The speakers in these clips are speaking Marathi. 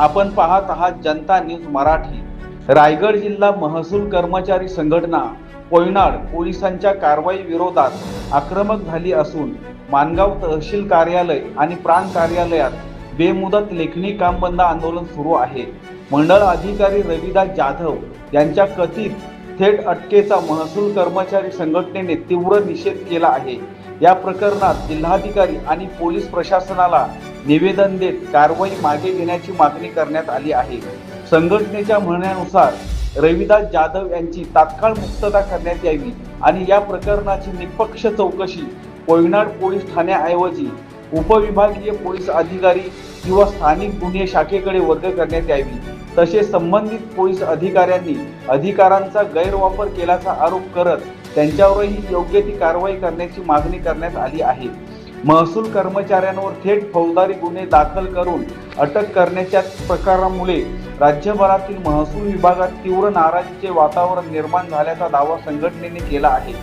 आपण पाहत आहात जनता न्यूज मराठी। रायगड जिल्हा महसूल कर्मचारी संघटना कोयनाड पोलिसांच्या कारवाई विरोधात आक्रमक झाली असून मानगाव तहसील कार्यालय आणि प्रांत कार्यालयात बेमुदत लेखणी काम बंद आंदोलन सुरू आहे। मंडळ अधिकारी रविदास जाधव यांच्या कथित थेट अटकेचा महसूल कर्मचारी संघटनेने तीव्र निषेध केला आहे। या प्रकरणात जिल्हाधिकारी आणि पोलीस प्रशासनाला निवेदन देत कारवाई मागे घेण्याची मागणी करण्यात आली आहे। संघटनेच्या म्हणण्यानुसार रविदास जाधव यांची तात्काळ मुक्तता करण्यात यावी आणि या प्रकरणाची निष्पक्ष चौकशी कोयनाड पोलीस ठाण्याऐवजी उपविभागीय पोलीस अधिकारी किंवा स्थानिक गुन्हे शाखेकडे वर्ग करण्यात यावी। तसेच संबंधित पोलीस अधिकाऱ्यांनी अधिकारांचा गैरवापर केल्याचा आरोप करत त्यांच्यावरही योग्य ती कारवाई करण्याची मागणी करण्यात आली आहे। महसूल कर्मचाऱ्यांवर थेट फौजदारी गुन्हे दाखल करून अटक करण्याच्या प्रकारामुळे राज्यभरातील महसूल विभागात तीव्र नाराजीचे वातावरण निर्माण झाल्याचा दावा संघटनेने केला आहे।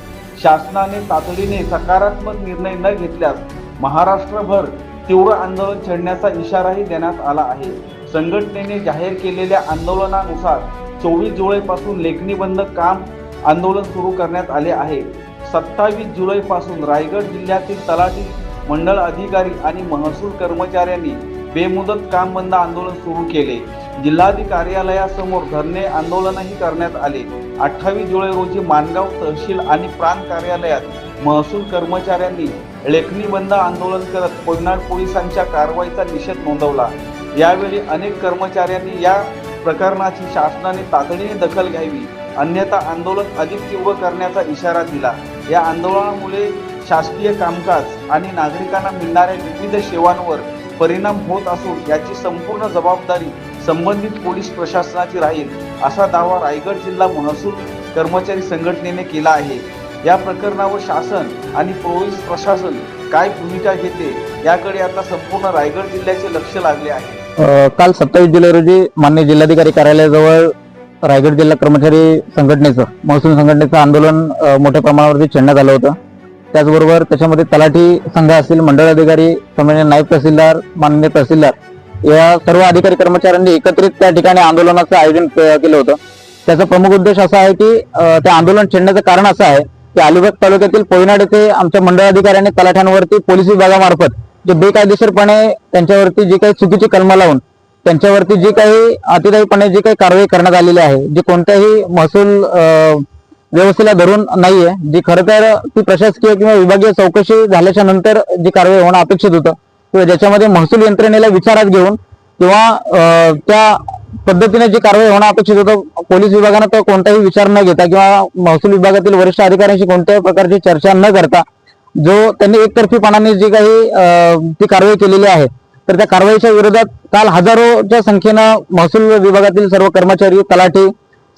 शासनाने तातडीने सकारात्मक निर्णय न घेतल्यास महाराष्ट्रभर तीव्र आंदोलन छेडण्याचा इशाराही देण्यात आला आहे। संघटनेने जाहीर केलेल्या आंदोलनानुसार 24 जुलैपासून लेखणी बंद काम आंदोलन सुरू करण्यात आले आहे। 27 जुलैपासून रायगड जिल्ह्यातील तलाठी, मंडळ अधिकारी आणि महसूल कर्मचाऱ्यांनी बेमुदत काम बंद आंदोलन सुरू केले। जिल्हाधिकारी कार्यालयासमोर धरणे आंदोलनही करण्यात आले। 28 जुलै रोजी मानगाव तहसील आणि प्रांत कार्यालयात महसूल कर्मचाऱ्यांनी लेखणी बंद आंदोलन करत कोयनाड पोलिसांच्या कारवाईचा निषेध नोंदवला। यावेळी अनेक कर्मचाऱ्यांनी या प्रकरणाची शासनाने तातडीने दखल घ्यावी अन्यथा आंदोलन अधिक तीव्र करण्याचा इशारा दिला। या आंदोलनामुळे शासकीय कामकाज आणि नागरिकांना मिळणाऱ्या विविध सेवांवर परिणाम होत असून याची संपूर्ण जबाबदारी संबंधित पोलीस प्रशासनाची राहील असा दावा रायगड जिल्हा महसूल कर्मचारी संघटनेने केला आहे। या प्रकरणावर शासन आणि पोलीस प्रशासन काय भूमिका घेते याकडे आता संपूर्ण रायगड जिल्ह्याचे लक्ष लागले आहे। काल 27 जुलै रोजी माननीय जिल्हाधिकारी कार्यालयाजवळ रायगड जिल्हा कर्मचारी संघटनेचं महसूल संघटनेचं आंदोलन मोठ्या प्रमाणावरती छेडण्यात आलं होतं। त्याचबरोबर त्याच्यामध्ये तलाठी संघ असतील, मंडळ अधिकारी, सन्माननीय नायब तहसीलदार, माननीय तहसीलदार या सर्व अधिकारी कर्मचाऱ्यांनी एकत्रित त्या ठिकाणी आंदोलनाचं आयोजन केलं होतं। त्याचा प्रमुख उद्देश असा आहे की ते आंदोलन छेडण्याचं कारण असं आहे की अलिबाग तालुक्यातील कोयनाड येथे आमच्या मंडळ अधिकाऱ्यांनी तलाठ्यांवरती पोलीस विभागामार्फत जे बेकायदेशीरपणे त्यांच्यावरती जी काही चुकीची कलमं लावून त्यांच्यावरती जी काही अतिरेकपणे जी काही कारवाई करण्यात आलेली आहे, जी कोणत्याही महसूल व्यवस्थेला धरून नाहीये, जी खरं तर ती प्रशासकीय किंवा विभागीय चौकशी झाल्याच्या नंतर जी कारवाई होणं अपेक्षित होतं किंवा ज्याच्यामध्ये महसूल यंत्रणेला विचारात घेऊन किंवा त्या पद्धतीने जी कारवाई होणं अपेक्षित होतं, पोलीस विभागानं तर कोणताही विचार न घेता किंवा महसूल विभागातील वरिष्ठ अधिकाऱ्यांशी कोणत्याही प्रकारची चर्चा न करता जो त्यांनी एकतर्फीपणाने जी काही ती कारवाई केलेली आहे, तर त्या कारवाईच्या विरोधात काल हजारोच्या संख्येनं महसूल विभागातील सर्व कर्मचारी, तलाठी,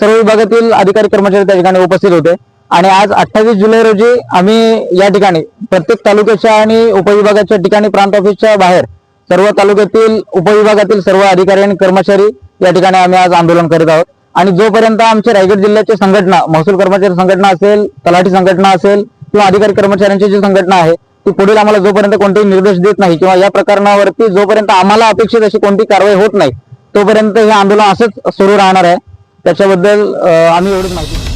सर्व विभागातील अधिकारी कर्मचारी त्या ठिकाणी उपस्थित होते। आणि आज 28 जुलै रोजी आम्ही या ठिकाणी प्रत्येक तालुक्याच्या आणि उपविभागाच्या ठिकाणी प्रांत ऑफिसच्या बाहेर सर्व तालुक्यातील उपविभागातील सर्व अधिकारी आणि कर्मचारी या ठिकाणी आम्ही आज आंदोलन करीत आहोत। आणि जोपर्यंत आमचे रायगड जिल्ह्याची संघटना, महसूल कर्मचारी संघटना असेल, तलाठी संघटना असेल किंवा अधिकारी कर्मचाऱ्यांची जी संघटना आहे ती पुढील आम्हाला जोपर्यंत कोणतेही निर्देश देत नाही किंवा या प्रकरणावरती जोपर्यंत आम्हाला अपेक्षित अशी कोणती कारवाई होत नाही तोपर्यंत हे आंदोलन असंच सुरू राहणार आहे। त्याच्याबद्दल आम्ही एवढीच माहिती